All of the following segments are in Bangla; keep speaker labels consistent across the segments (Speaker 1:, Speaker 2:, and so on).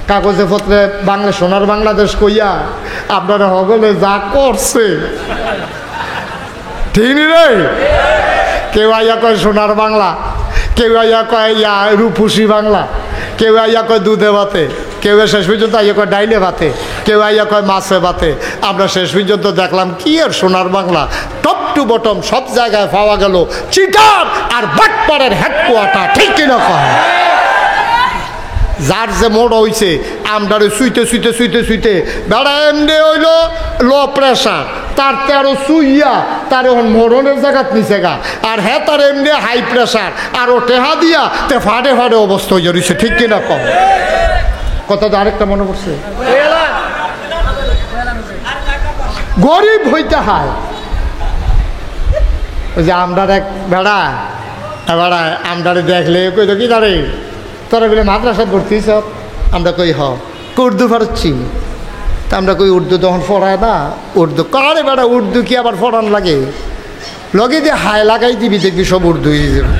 Speaker 1: কাগজে পত্রে বাংলা সোনার বাংলাদেশ কইয়া আপনারা হগলে যা করছে ঠিক রে। কেউ আইয়া কয় সোনার বাংলা, কেউ আইয়া কয় রূপসী বাংলা, কেউ আইয়া কয় দুধে ভাতে, কেউ শেষ পর্যন্ত আইয়া কয় ডাইলে ভাতে, কেউ আইয়া কয় মাছে ভাতে। আমরা শেষ পর্যন্ত দেখলাম কি আর সোনার বাংলা, টপ টু বটম সব জায়গায় পাওয়া গেল চিটার আর বাটপাড়ের হেডকোয়ার্টার, ঠিক কিনা কয়? যার যে মোড় হইছে আমরারে শুইতে শুইতে শুইতে শুইতে বেড়া এমনি হইল লো প্রেশার, তার তেরো শুইয়া তার এখন মরণের জায়গাত নিচে গা, আর হ্যাঁ তার এমনি হাই প্রেশার আর ও টেহা দিয়া তে ফাটে ফাটে অবস্থা হয়ে রয়েছে, ঠিক কিনা কম? কথা তো আরেকটা মনে পড়ছে, গরিব হইতে হয়। ওই যে আমরার এক বেড়া বেড়া আমরারে দেখলে কই তো কি দাঁড়ে তোরা বলে মাদ্রাসা ভর্তি সব, আমরা কই উর্দু পারছি, তা আমরা কই উর্দু তখন পড়ায় না, উর্দু কারে বেড়া উর্দু কি আবার পড়ান লাগে, লগে দিয়ে হায় লাগাই দিবি দেখবি সব উর্দু হয়ে যাবে।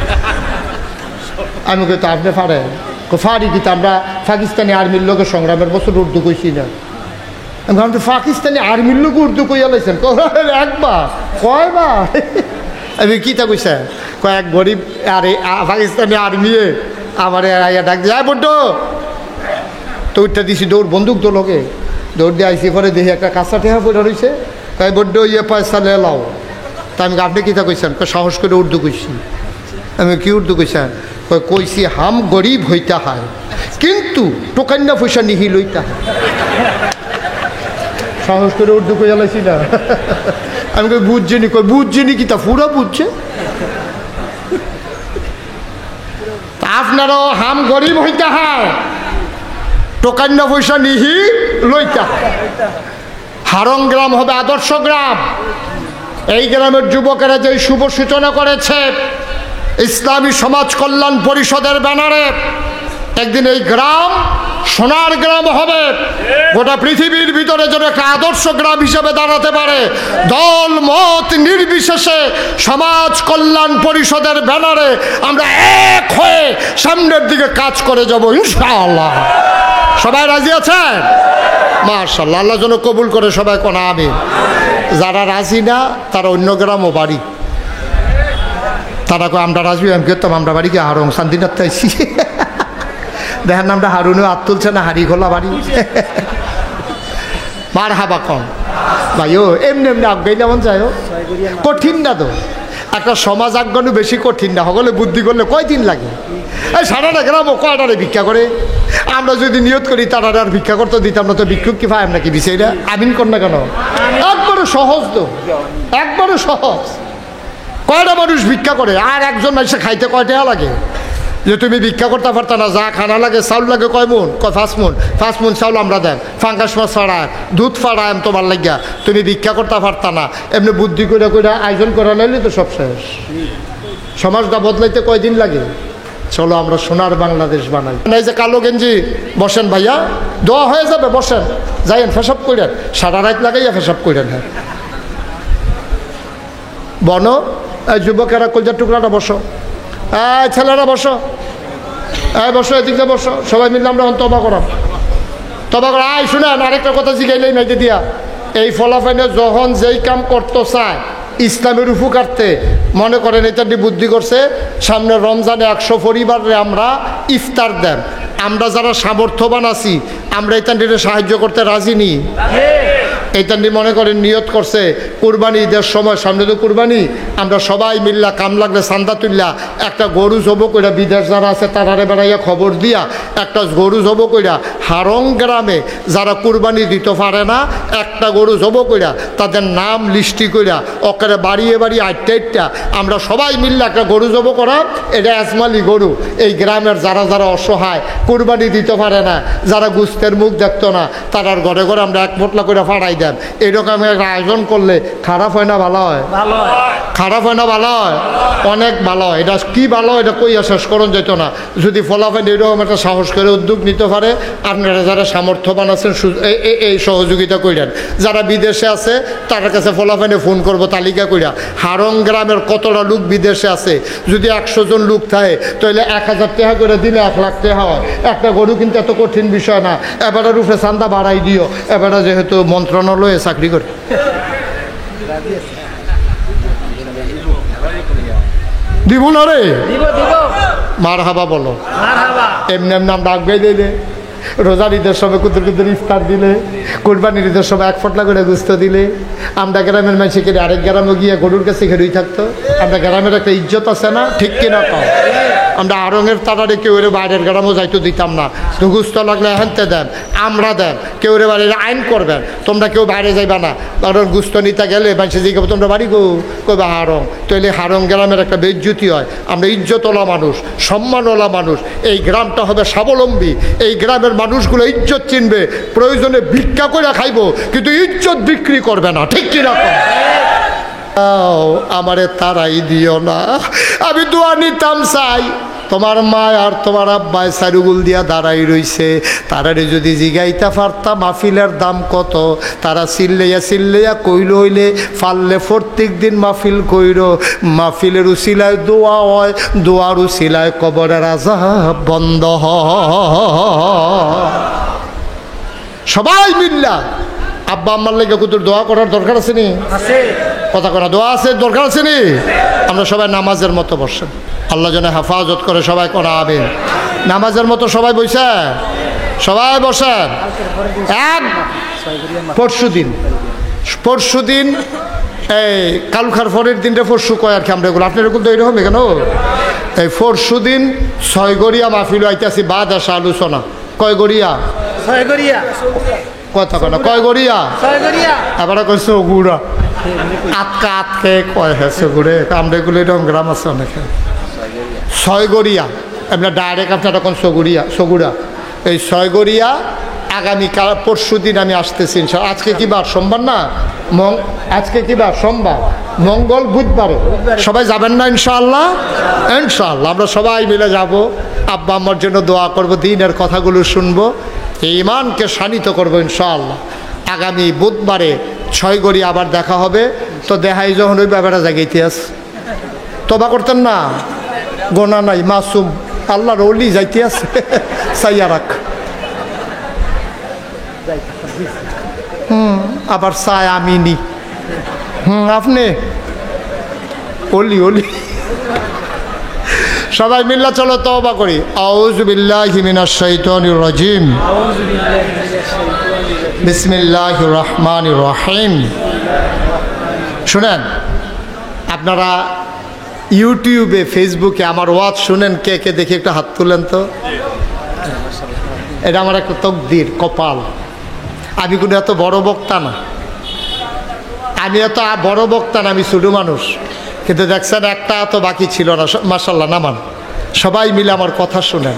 Speaker 1: আমি কই তো আপনি পারেন? ফারি কিন্তু আমরা পাকিস্তানি আর্মির লোকের সংগ্রামের বছর উর্দু কইছি না। আমি তো পাকিস্তানি আর্মির লোক উর্দু কইয়া লাইছেন, একবার কয়বার? আমি কীটা কইছে, কয়েক গরিব আর পাকিস্তানি আর্মি আমার আইয়া ডাক দিয়ে বড্ড তো ওইটা দিছি দৌড়, বন্দুক তো লোকে দৌড় দিয়ে আইসি পরে দেখি একটা কাঁচা টেহা পড়ে রয়েছে, তাই বড্ড ইয়ে পয়সা লেলাও। তা আমি আপনি কীটা কইছেন? সাহস করে উর্দু কইছি। আমি কি উর্দু কইছেন? কইছি হাম গরিব হইতে হয় কিন্তু টোকান্না পয়সা নিহি লইতে হয়। সাহস করে উর্দু কইয়া লাইছি না। আমি কই বুঝছিনি, কই বুঝছিনি কি তা পুরা বুঝছে। আপনারও হাম গরিব হইতে হয় টোকান্য পয়সা নিহি লইতে হয়। হারং গ্রাম হবে আদর্শ গ্রাম। এই গ্রামের যুবকেরা যে শুভ সূচনা করেছে ইসলামী সমাজ কল্যাণ পরিষদের ব্যানারে, একদিন এই গ্রাম সোনার গ্রাম হবে, গোটা পৃথিবীর ভিতরে যেন একটা আদর্শ গ্রাম হিসেবে দাঁড়াতে পারে। দল মত নির্বিশেষে সমাজ কল্যাণ পরিষদের ব্যানারে আমরা এক হয়ে সামনের দিকে কাজ করে যাব ইনশাআল্লাহ। সবাই রাজি আছেন? মাশাআল্লাহ, আল্লাহ যেন কবুল করে সবাই কোন আমিন। যারা রাজি না তারা অন্য গ্রামও বাড়ি, তারা কয় আমরা রাজি, আমি করতাম আমরা বাড়ি গিয়ে হারং শান্তিনাথ চাইছি। দেখেন আমরা হারুনও হাত তুলছে না, হাড়ি খোলা বাড়ি। মার হাবা কম ভাই, ও এমনি এমনি আজ্ঞাই যেমন যায় কঠিন না তো, একটা সমাজ আজ্ঞানও বেশি কঠিন না, সকলে বুদ্ধি করলে কয়দিন লাগে। এই সারাটা গ্রাম কয়টারে ভিক্ষা করে, আমরা যদি নিয়ত করি তারা আর ভিক্ষা করতে দিতাম না, তো ভিক্ষুক কি পাই নাকি বিষয়টা? আমিন কর না কেন? একবারে সহজ তো, একবারে সহজ। কয়টা মানুষ ভিক্ষা করে আর একজন এসে খাইতে কয়টা লাগে? যে তুমি ভিক্ষা করতে পারত না, যা খানা লাগে চাউল লাগে কয় মন? কয় 5 মন। 5 মন চাউল আমরা দেন, ফাঙ্গাস মাছ ফাড়ায়, দুধ ফাড়ায় তোমার লাগিয়া, তুমি ভিক্ষা করতে পারত না। এমনি বুদ্ধি করে করে আয়োজন করা নাইলে তো সব শেষ। সমাজটা বদলাইতে কয়দিন লাগে? চলো আমরা সোনার বাংলাদেশ বানাই। এই যে কালো গেঞ্জি বসেন ভাইয়া, দোয়া হয়ে যাবে, বসেন, যাইয়েন ফেসাব করেন, সারা রাত লাগাইয়া ফেসাব করেন। হ্যাঁ বন, এই যুবকেরা কলজার টুকরাটা বসো, এই ছেলেরা বসো, এই বসো, এদিকে বসো, সবাই মিললে আমরা তবা করাম, তবা করা। আয় শুনেন, আরেকটা কথা শিখাইলেই নাইতে দিয়া, এই ফলাফাইনে যখন যেই কাম করতে চায় ইসলামের উপকার্থে, মনে করেন এটা বুদ্ধি করছে সামনে রমজানে 100 পরিবারে আমরা ইফতার দেন, আমরা যারা সামর্থ্যবান আছি আমরা এটা সাহায্য করতে রাজি নি। এইটা মনে করেন নিয়ত করছে কুরবানি ঈদের সময়, সামনে তো কুরবানি, আমরা সবাই মিল্লা কাম লাগলে চান্দা তুললা একটা গরু জব কইরা, বিদেশ যারা আছে তারারে বেড়াইয়া খবর দিয়া একটা গরু জব কইরা, হারং গ্রামে যারা কুরবানি দিতে পারে না একটা গরু জব কইরা তাদের নাম লিস্টি কইরা ওখানে বাড়িয়ে বাড়িয়ে আটটা আমরা সবাই মিললে একটা গরু জব করা, এটা আজমালি গরু। এই গ্রামের যারা যারা অসহায় কুরবানি দিতে পারে না, যারা গুস্তের মুখ দেখতো না, তারার ঘরে ঘরে আমরা এক পোটলা করে ফাড়াই দেন। এরকম একটা আয়োজন করলে খারাপ হয় না ভালো হয়? খারাপ হয় না ভালো হয়? অনেক ভালো হয়। এটা কি ভালো, এটা কইয়া শেষ করুন যেত না। যদি ফলাফল এরকম একটা সাহস করে উদ্যোগ নিতে পারে, আপনারা যারা সামর্থ্যবান আছেন এই সহযোগিতা কইরেন। যারা বিদেশে আছে তার কাছে ফলাফানে ফোন করব তালিকা কইরা। হারং গ্রামের কতটা লোক বিদেশে আছে, যদি 100 জন লোক থাকে তাহলে 1000 টাকা করে দিলে 1 লাখ টাকা হয়। একটা গরু কিন্তু এত কঠিন বিষয় না। এবারে রূপে চান্দা বাড়াই দিও, এবারে যেহেতু মন্ত্রণালয়ে চাকরি করে। দিব না রে, মার হাবা বলো, এমনি এমনি আমরা ডাকবে দিলে, রোজার ঈদের সময় কুতুর কুতুর ইফতার দিলে, কোরবানির ঈদের সময় 1 ফটলা করে গুস্ত দিলে, আমরা গ্রামের মানুষকে আরেক গ্রামে গিয়ে গরুর কাছে খেড়ুই থাকতো। আমরা গ্রামের একটা ইজ্জত আছে না, ঠিক কিনা কও? আমরা আরঙের তাড়ারে কেউ বাইরের গ্রামও যাইতে দিতাম না। গুস্ত লাগলে হেনতে দেন, আমরা দেন, কেউ বাড়ির আইন করবেন, তোমরা কেউ বাইরে যাইবা না। কারণ গুস্ত নিতে গেলে মানুষে জিজ্ঞাসা তোমরা বাড়ি গো, কইবা হারং। তাইলে হারং গ্রামের একটা বেজ্জুতি হয়। আমরা ইজ্জতওয়ালা মানুষ, সম্মানওয়ালা মানুষ। এই গ্রামটা হবে স্বাবলম্বী। এই গ্রামের মানুষগুলো ইজ্জত চিনবে, প্রয়োজনে ভিক্ষা করে খাইবো, কিন্তু ইজ্জত বিক্রি করবে না, ঠিক কিনা? আমারে তারাই দিও না, আমি দোয়া নিতাম চাই। তোমার মা আর তোমার আব্বাই সারুগুল দিয়া দাঁড়াই রইছে, তারারে যদি জিগাইতে পারতাম মাহফিলের দাম কত, তারা চিল্লাইয়া কইল হইলে পারলে প্রত্যেক দিন মাহফিল কইর। মাহফিলের উসিলায় দোয়া হয়, দোয়ার উসিলায় কবরের আযাব বন্ধ হয়। সবাই মিল্লা আব্বা আম্মার লেগে কুতুর দোয়া করার দরকার আছে নি? কথা করা দোয়া আছে, দরকার আছে নি? আমরা সবাই নামাজের মতো বসেন, আল্লাহ যেন হেফাজত করে। সবাই করা আমিন। নামাজের মতো সবাই বসেন, সবাই বসেন। পরশু দিন এই কালুখার পরের দিনটা পরশু কয় আর কি আমরা এগুলো আপনার এগুলো তো এইরকম কেন? এই পরশু দিন 6 গড়িয়া মাহফিল আইতেছি, বাদ আসা আলোচনা। কয় গড়িয়া?
Speaker 2: 6 গড়িয়া।
Speaker 1: কথা কয় না, কয় গড়িয়া?
Speaker 2: 6 গড়িয়া।
Speaker 1: এবারে কয় চগুড়া, আটকে কয় হ্যাঁ চগুড়ে। আমরা এগুলো এরকম গ্রাম আছে অনেকে। 6 গড়িয়া আপনার ডাইরেক্ট আপনার এখন চগুড়া। এই 6 গড়িয়া আগামীকাল পরশু দিন আমি আসতেছি। আজকে কি বার? সোমবার না? আজকে কি বার? সোমবার, মঙ্গল, বুধবারে সবাই যাবেন না ইনশাআল্লাহ? ইনশাআল্লাহ আমরা সবাই মিলে যাব। আব্বা আম্মার জন্য দোয়া করব, দিনের কথাগুলো শুনবো, ঈমানকে শানিত করবো ইনশাআল্লাহ। আগামী বুধবারে 6 গড়িয়া আবার দেখা হবে। তো দেখাই যখন ওই ব্যাপারটা জায়গা ইতিহাস তবা করতেন না, গোনা নাই, মাসুম আল্লাহর ওলি যাইতে আছে চাইয়া রাখ। আবার চায় আমিনি, আপনি ওলি ওলি। সবাই মিল্লা চলো তওবা করি। আউযু বিল্লাহি মিনাশ শাইতানির রাজিম, বিসমিল্লাহির রহমানির রহিম। শুনেন, আপনারা ইউটিউবে ফেসবুকে আমার ওয়াজ শুনেন, কে কে দেখি একটু হাত তুলেন তো। এটা আমার একটা তকদির, কপাল। আমি কোনো এত বড় বক্তা না, আমি এত বড় বক্তা না, আমি ছোট মানুষ। কিন্তু দেখছেন একটা এত বাকি ছিল না, মাশাআল্লাহ নামান। সবাই মিলে আমার কথা শুনেন।